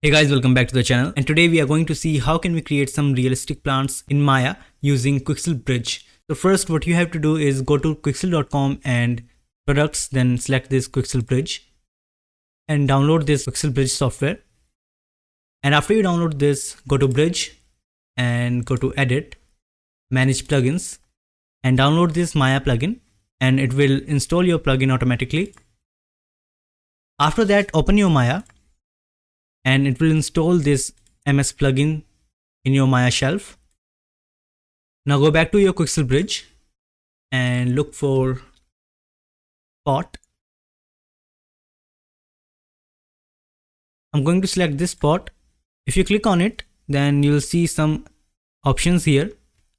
Hey guys, welcome back to the channel, and today we are going to see how can we create some realistic plants in Maya using Quixel Bridge. So first what you have to do is go to quixel.com and products, then select this Quixel Bridge and download this Quixel Bridge software. And after you download this, go to Bridge and go to Edit, Manage Plugins, and download this Maya plugin, and it will install your plugin automatically. After that, open your Maya and it will install this MS plugin in your Maya shelf. Now go back to your Quixel Bridge and look for pot. I'm going to select this pot. If you click on it, then you'll see some options here.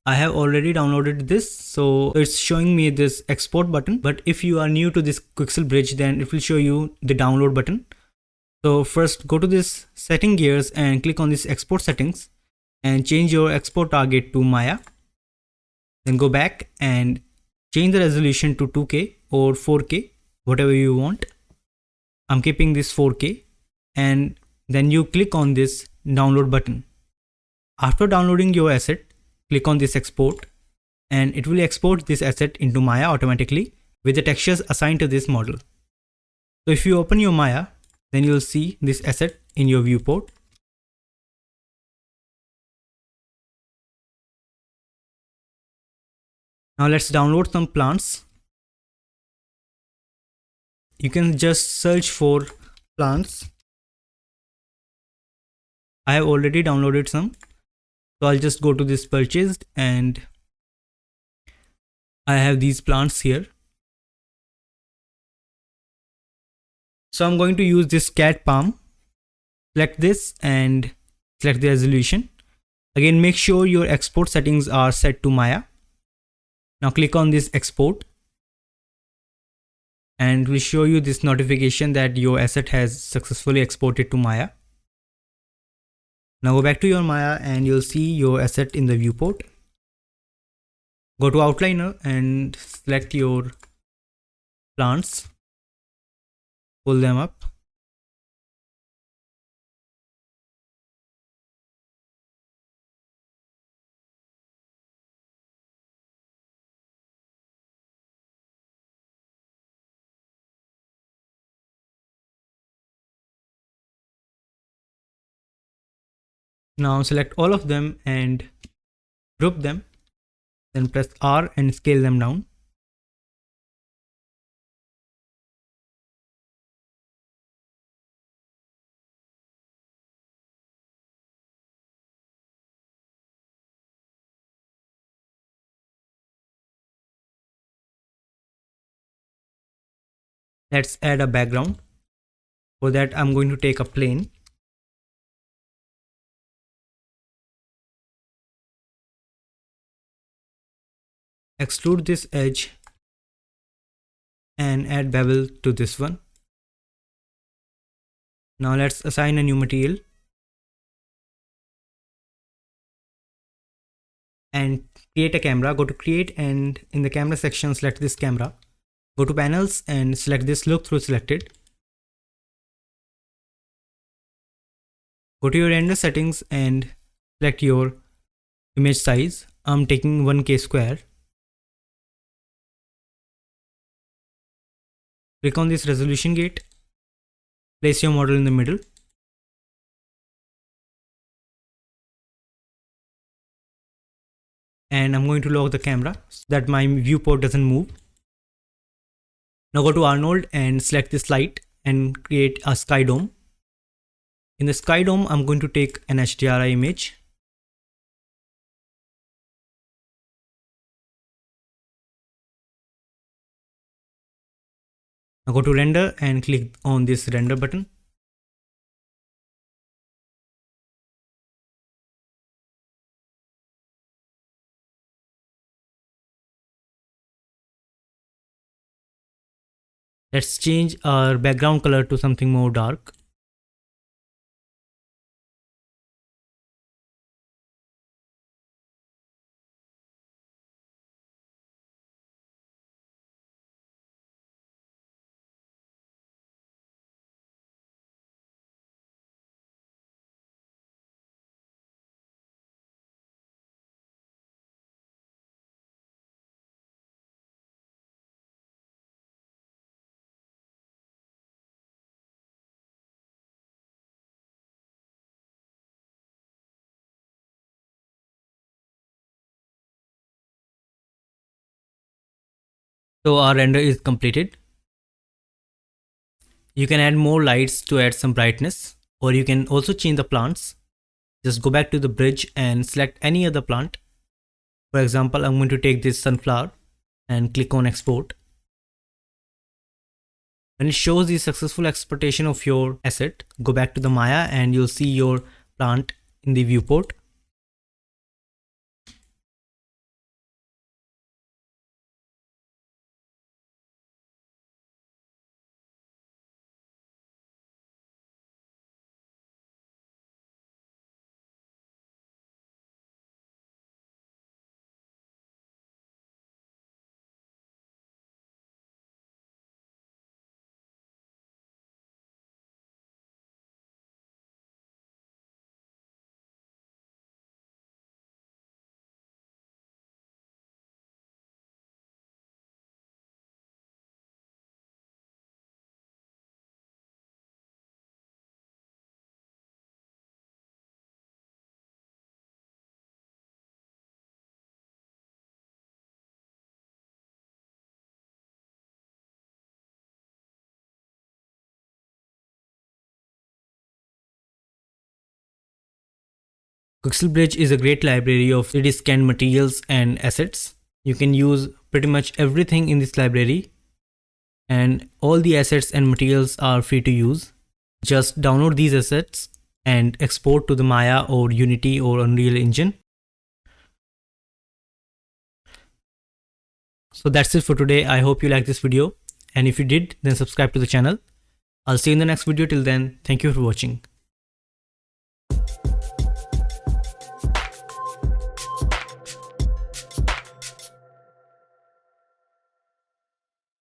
I have already downloaded this, so it's showing me this export button. But if you are new to this Quixel Bridge, then it will show you the download button. So first go to this setting gears and click on this export settings and change your export target to Maya. Then go back and change the resolution to 2K or 4K, whatever you want. I'm keeping this 4K, and then you click on this download button. After downloading your asset, click on this export and it will export this asset into Maya automatically with the textures assigned to this model. So if you open your Maya, then you'll see this asset in your viewport. Now let's download some plants. You can just search for plants. I have already downloaded some, so I'll just go to this purchased and I have these plants here. So I'm going to use this cat palm. Select this and select the resolution. Again, make sure your export settings are set to Maya. Now click on this export and it will show you this notification that your asset has successfully exported to Maya. Now go back to your Maya and you'll see your asset in the viewport. Go to outliner and select your plants. Pull them up. Now select all of them and group them. Then press R and scale them down. Let's add a background. For that, I'm going to take a plane. Extrude this edge and add bevel to this one. Now let's assign a new material and create a camera. Go to create and in the camera section select this camera. Go to panels and select this look through selected. Go to your render settings and select your image size. I'm taking 1K square. Click on this resolution gate. Place your model in the middle. And I'm going to lock the camera so that my viewport doesn't move. Now go to Arnold and select this light and create a sky dome. In the sky dome, I'm going to take an HDRI image. Now go to render and click on this render button. Let's change our background color to something more dark. So our render is completed. You can add more lights to add some brightness, or you can also change the plants. Just go back to the bridge and select any other plant. For example, I'm going to take this sunflower and click on export. When it shows the successful exportation of your asset, go back to the Maya and you'll see your plant in the viewport. Quixel Bridge is a great library of 3D scanned materials and assets. You can use pretty much everything in this library, and all the assets and materials are free to use. Just download these assets and export to the Maya or Unity or Unreal Engine. So that's it for today. I hope you liked this video, and if you did, then subscribe to the channel. I'll see you in the next video. Till then, thank you for watching.